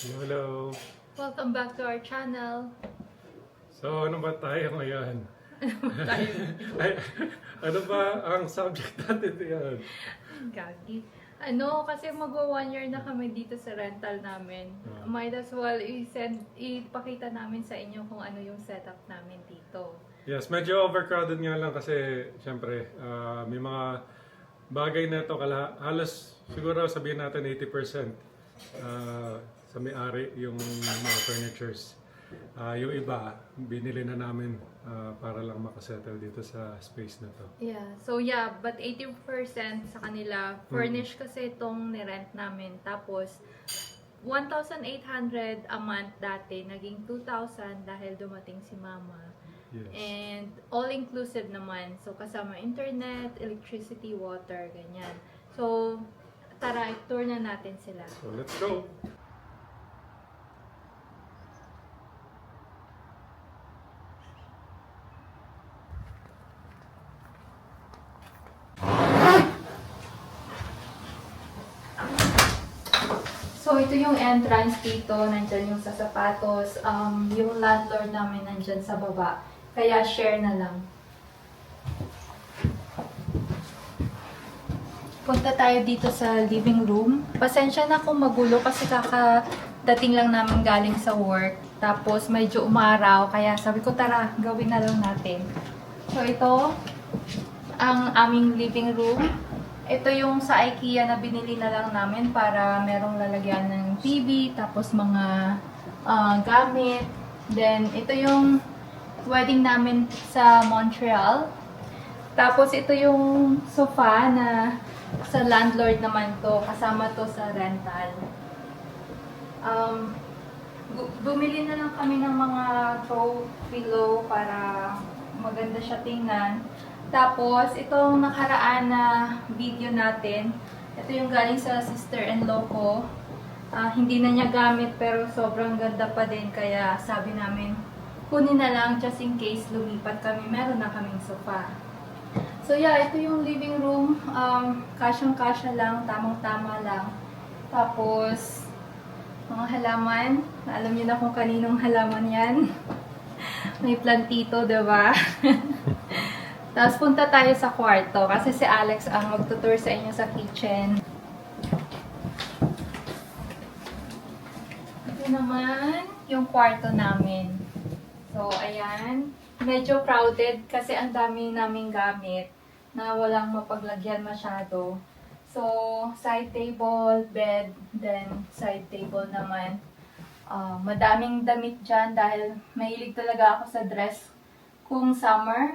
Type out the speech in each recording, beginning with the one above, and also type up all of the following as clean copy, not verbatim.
Hello. Welcome back to our channel. So, ano ba tayo ngayon? Tayo. Ay, ano ba ang subject natin ngayon? Gagi. Kasi magwa 1 year na kami dito sa rental namin. Ah. Might as well ipakita namin sa inyo kung ano yung setup namin dito. Yes, medyo overcrowded nga lang kasi syempre may mga bagay na ito halos siguro sabihin natin 80% sa may-ari yung mga furnitures. Yung iba, binili na namin para lang makasettle dito sa space na to. Yeah, but 80% sa kanila, furnish kasi itong nirent namin. Tapos, 1,800 a month dati, naging 2,000 dahil dumating si mama. Yes. And all-inclusive naman. So, kasama internet, electricity, water, ganyan. So, tara, i-tour na natin sila. So, let's go! So, ito yung entrance dito. Nandyan yung sa sapatos. Yung landlord namin nandyan sa baba. Kaya share na lang. Punta tayo dito sa living room. Pasensya na kung magulo kasi kakadating lang namin galing sa work. Tapos medyo umaraw. Kaya sabi ko, tara, gawin na lang natin. So, ito ang aming living room. Ito yung sa IKEA na binili na lang namin para merong lalagyan ng TV, tapos mga gamit. Then, ito yung wedding namin sa Montreal. Tapos, ito yung sofa na sa landlord naman to. Kasama to sa rental. Bumili na lang kami ng mga throw pillow para maganda siya tingnan. Tapos, itong nakaraan na video natin, ito yung galing sa sister-in-law ko. Hindi na niya gamit pero sobrang ganda pa din. Kaya sabi namin, kunin na lang just in case lumipat kami. Meron na kaming sofa. So yeah, ito yung living room. Kasyang-kasya lang, tamang-tama lang. Tapos, mga halaman. Alam niyo na kung kaninong halaman yan. May plantito, diba? Tapos punta tayo sa kwarto kasi si Alex ang magtutour sa inyo sa kitchen. Ito naman yung kwarto namin. So, ayan. Medyo crowded kasi ang dami naming gamit na walang mapaglagyan masyado. So, side table, bed, then side table naman. Madaming damit dyan dahil mahilig talaga ako sa dress kung summer.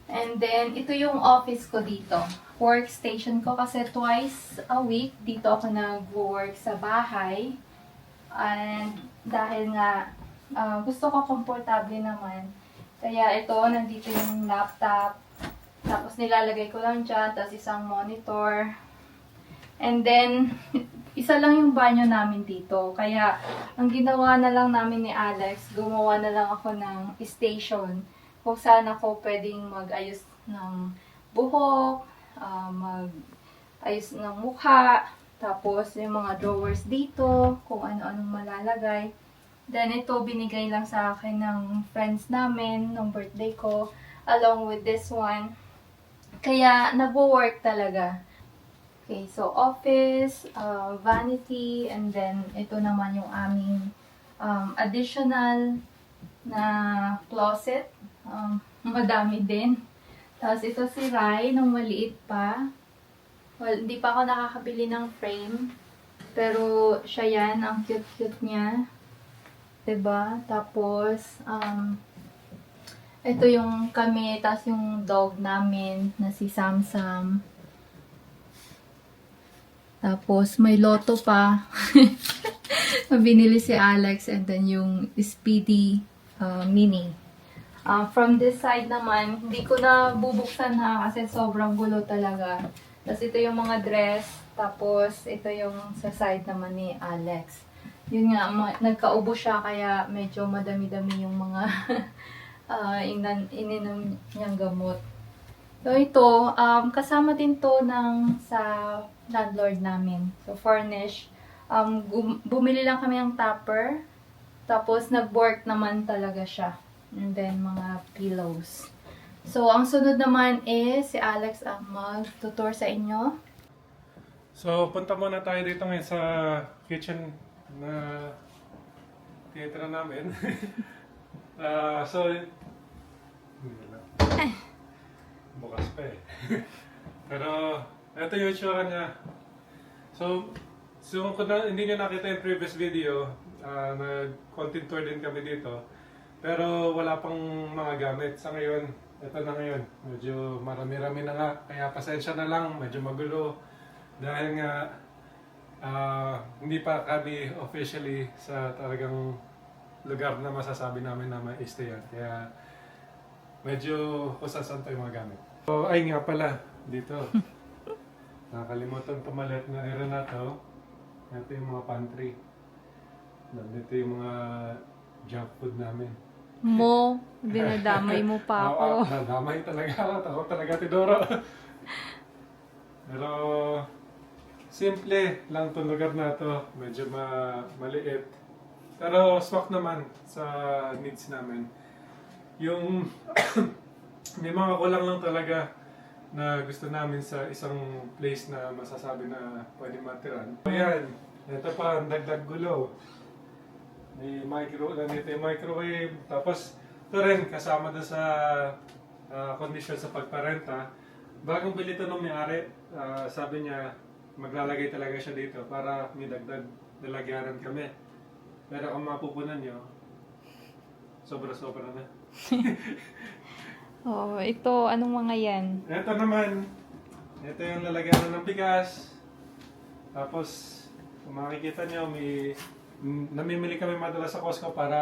And then, ito yung office ko dito. Workstation ko kasi twice a week dito ako nag-work sa bahay. And dahil nga gusto ko komportable naman. Kaya ito, nandito yung laptop. Tapos nilalagay ko lang dyan. Tapos isang monitor. And then, isa lang yung banyo namin dito. Kaya, ang ginawa na lang namin ni Alex, gumawa na lang ako ng station kung saan ako pwedeng mag-ayos ng buhok, mag-ayos ng mukha, tapos yung mga drawers dito, kung ano-anong malalagay. Then ito binigay lang sa akin ng friends namin nung birthday ko, along with this one. Kaya nagwo-work talaga. Okay, so office, vanity, and then ito naman yung aming additional na closet. Madami din. Tapos ito si Rai, nung maliit pa. Well, hindi pa ako nakakabili ng frame. Pero siya yan, ang cute-cute niya. Diba? Tapos, ito yung kami, tapos yung dog namin na si Samsam. Tapos, may loto pa. Binili si Alex, and then yung Speedy Mini. From this side naman, hindi ko na bubuksan ha kasi sobrang gulo talaga. Tapos ito yung mga dress, tapos ito yung sa side naman ni Alex. Yun nga, nagkaubo siya kaya medyo madami-dami yung mga ininom niyang gamot. So ito, kasama din to sa landlord namin. So furnish. Bumili lang kami ng topper. Tapos, nag-work naman talaga siya. And then, mga pillows. So, ang sunod naman is si Alex ang mag-tutor sa inyo. So, punta muna tayo dito ngayon sa kitchen na theater namin. So, bukas pa eh. Pero, ito yung itsura niya. So kung hindi nyo nakita yung previous video, nag-content tour din kami dito. Pero wala pang mga gamit. Sa ngayon, ito na ngayon. Medyo marami-rami na nga. Kaya pasensya na lang, medyo magulo. Dahil nga, hindi pa kami officially sa talagang lugar na masasabi namin na may stayan. Kaya medyo kusasan tayo mga gamit. So, ay nga pala, dito. Nakakalimutan pumalit na area na to. Ito yung mga pantry. Ito yung mga junk food namin. Dinadamay mo pa ako. Nadamay talaga ako. Ako talaga tidoro. Pero, simple lang itong lugar na to. Medyo maliit. Pero swak naman sa needs namin. Yung may mga kulang lang talaga na gusto namin sa isang place na masasabi na pwede matiran. Ayan, ito pa, ang dagdag gulo. May nandito yung microwave. Tapos, ito rin, kasama doon sa condition sa pagparenta. Bagong bili ito ng may-ari, sabi niya, maglalagay talaga siya dito para may dagdag lalagyanan kami. Pero kung mapupunan nyo, sobra-sobra na. Oh, ito, anong mga yan? Ito naman, ito yung lalagyan ng bigas. Tapos, kung makikita nyo, namimili kami madalas sa Costco para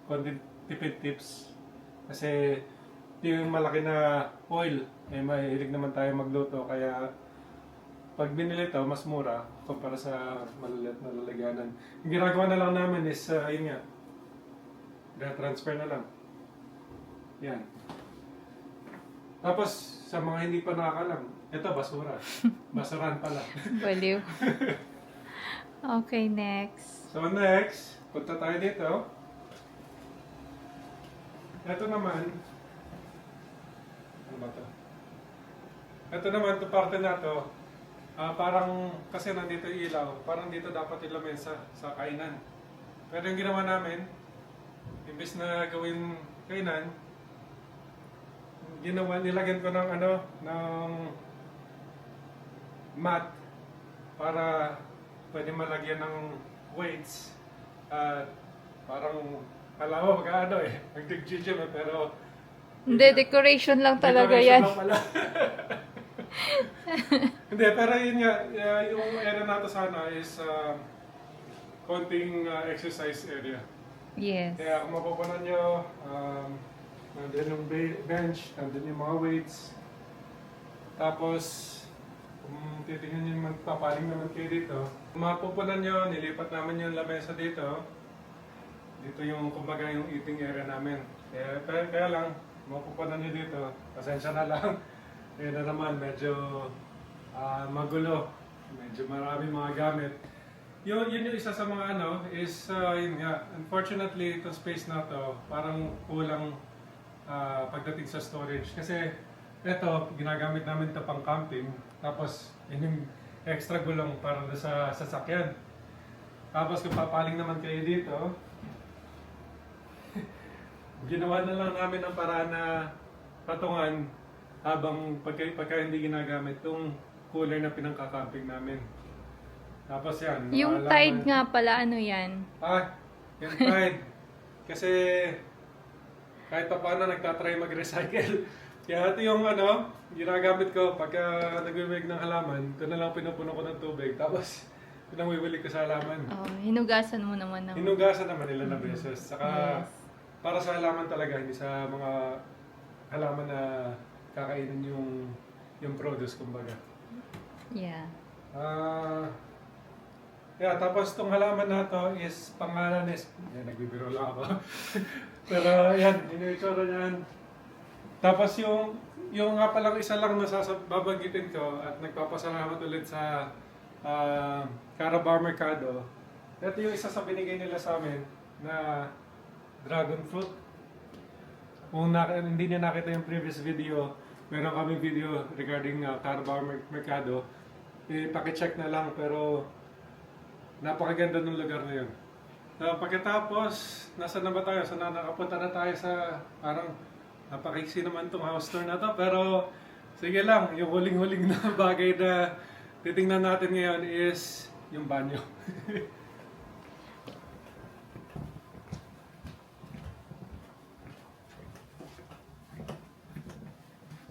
konti tipid tips. Kasi, ito yung malaki na oil. Mahilig naman tayo magluto. Kaya, pag binili ito, mas mura kumpara sa maliliit na lalagyanan. Yung ginagawa na lang namin is, yun nga, transfer na lang. Yan. Tapos, sa mga hindi pa nakakalam, ito basura. Basurahan pala. Baliw. Okay, next. So next, punta tayo dito. Ito naman, ano ba to? Ito naman, ito parte na to. Parang, kasi nandito yung ilaw, parang dito dapat yung lamesa sa kainan. Pero yung ginawa namin, imbes na gawin kainan, nilagyan ko ng ng mat para pwede malagyan ng weights at parang alam mo nag-gym pero Hindi, decoration lang talaga decoration yan. lang pala. Hindi, pero yun nga, yung area nato sana is konting exercise area. Yes. Kaya kung mapupunan nyo, nandun yung bench, nandun yung mga weights. Tapos, kung titingnan nyo, magpapaling naman kayo dito. Kung mapupunan nyo, nilipat namin yung lamesa dito. Dito yung, kumbaga, yung eating area namin. Kaya lang, mapupunan nyo dito, pasensya na lang. Kaya na naman, medyo magulo. Medyo marami mga gamit. Yun yung isa sa mga is, yun nga, unfortunately, itong space na to, parang kulang pagdating sa storage. Kasi ito, ginagamit namin ito pang camping. Tapos, yun yung extra gulong para sa sasakyan. Tapos, kung papaling naman kayo dito, ginawa na lang namin ang paraan na patungan habang pagka hindi ginagamit itong cooler na pinangkakamping namin. Tapos yan. Yung Tide nga pala, ano yan? Yung Tide. Kasi kahit pa paano nagtatry mag-recycle. Kaya ito yung ginagamit ko pagka nagwiwig ng halaman, ito na lang pinupuno ko ng tubig. Tapos pinangwiwili ko sa halaman. Oh, hinugasan mo naman ng... Hinugasan naman nila na beses. Saka Yes. para sa halaman talaga, hindi sa mga halaman na kakainin yung produce, kumbaga. Yeah. Tapos itong halaman na to is pangalan is... Yan, nagbibiro lang ako. Pero yan, yun yung itsura niyan. Tapos yung nga palang isa lang na babanggitin ko at nagpapasalamat ulit sa Carabao Mercado. Ito yung isa sa binigay nila sa amin na dragon fruit. Kung hindi niya nakita yung previous video, meron kami video regarding Carabao Mercado. Paki-check na lang, pero napakaganda ng lugar na yun. Pagkatapos, nasa na ba tayo? Nakapunta na tayo sa parang napakiksi naman itong house tour na to. Pero sige lang, yung huling-huling na bagay na titingnan natin ngayon is yung banyo.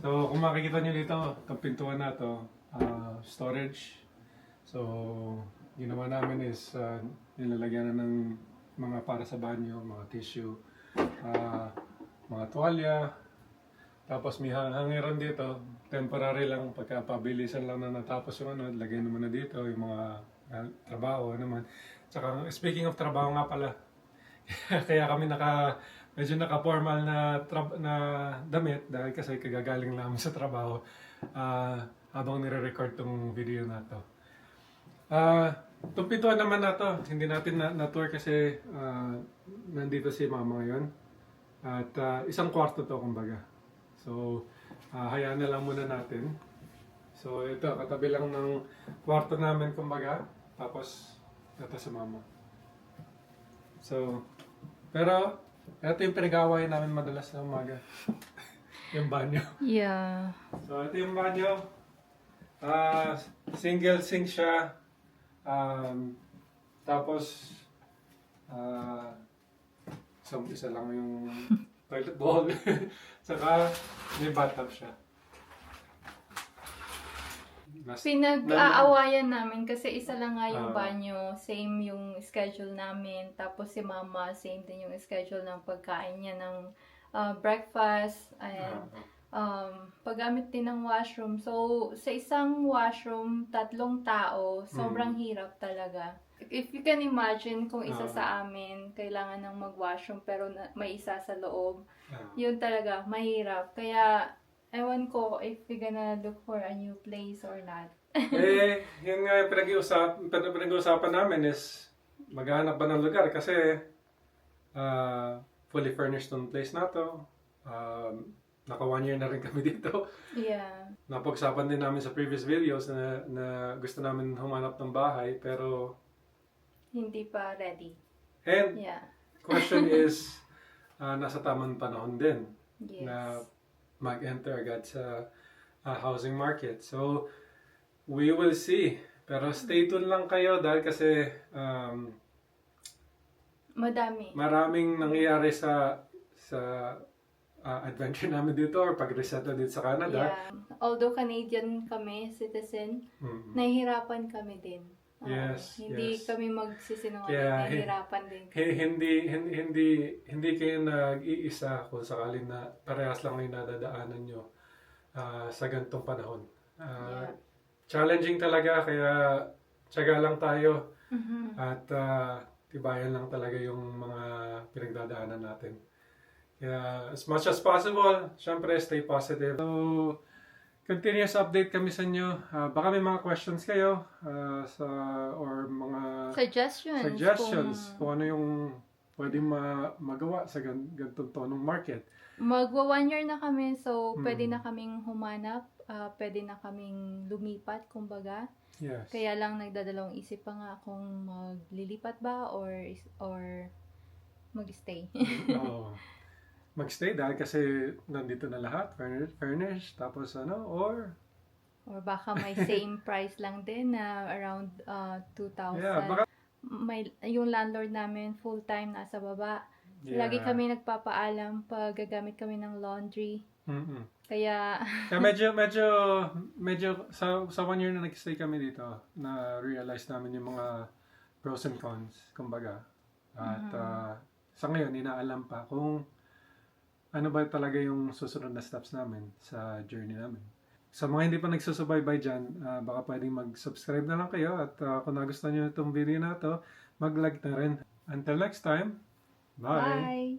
So, kung makikita nyo dito, itong pintuan na to, storage. So, ginawa namin is nilalagyan na ng mga para sa banyo, mga tissue, mga tuwalya. Tapos may hangiran dito, temporary lang, pagkapabilisan lang na natapos yung ano, lagay naman na dito yung mga trabaho naman. Tsaka, speaking of trabaho nga pala, kaya kami medyo naka-formal na damit dahil kasi kagagaling namin sa trabaho habang nire-record tong video na to. Itong pintuan naman na to, hindi natin na-tour kasi nandito si mama ngayon. At isang kwarto to kumbaga. So, hayaan na lang muna natin. So, ito, katabi lang ng kwarto namin kumbaga. Tapos, ito si mama. So, pero, ito yung pinag-aaway namin madalas sa umaga. Yung banyo. Yeah. So, ito yung banyo. Single sink siya. Tapos, isa lang yung toilet bowl. Saka, may bathtub siya. Pinag-aawayan namin kasi isa lang nga yung banyo, same yung schedule namin. Tapos si mama, same din yung schedule ng pagkain niya ng breakfast and paggamit din ng washroom. So, sa isang washroom, 3 tao, sobrang hirap talaga. If you can imagine kung isa sa amin kailangan ng mag-washroom pero may isa sa loob, yun talaga, mahirap. Kaya, ewan ko if we're gonna look for a new place or not. Yun nga yung pinag-uusapan namin is maghahanap ba ng lugar kasi fully furnished yung place na to. Naka 1 year na rin kami dito. Yeah. Napag-usapan din namin sa previous videos na gusto namin humanap ng bahay pero Hindi pa ready. and Yeah. question is nasa tamang panahon din Yes. na mag-enter agad sa housing market. So, we will see. Pero stay tuned lang kayo dahil kasi Madami. maraming nangyayari sa adventure namin dito or pag-resettle dito sa Canada. Yeah. Although Canadian kami, citizen, Mm. nahihirapan kami din. Yes, Hindi yes. kami magsisinungaling, Kaya, nahihirapan din. Hindi kayo nag-iisa kung sakaling na parehas lang yung nadadaanan nyo sa ganitong panahon. Yeah. Challenging talaga, kaya tiyaga lang tayo Mhm. at tibayan lang talaga yung mga pinagdadaanan natin. Kaya as much as possible, syempre stay positive. So, continuous update kami sa inyo. Baka may mga questions kayo or mga suggestions kung ano yung pwedeng magawa sa ganitong tonong market. Magwa 1 year na kami, so pwede na kaming humanap, pwede na kaming lumipat, kumbaga. Yes. Kaya lang nagdadalawang isip pa nga kung maglilipat ba or mag-stay. Oo. Magstay dahil kasi nandito na lahat, furnished, tapos or Or baka may same price lang din na around 2,000. yeah, baka Yung landlord namin full-time nasa baba. Yeah. Lagi kami nagpapaalam pag gagamit kami ng laundry. Mm-mm. Kaya Kaya medyo sa 1 year na nag-stay kami dito, na realize namin yung mga pros and cons, kumbaga. At sa ngayon, inaalam pa kung ano ba talaga yung susunod na steps namin sa journey namin. Sa mga hindi pa nagsusubaybay dyan, baka pwedeng mag-subscribe na lang kayo at kung nagustuhan nyo itong video na to, mag-like na rin. Until next time, bye! bye!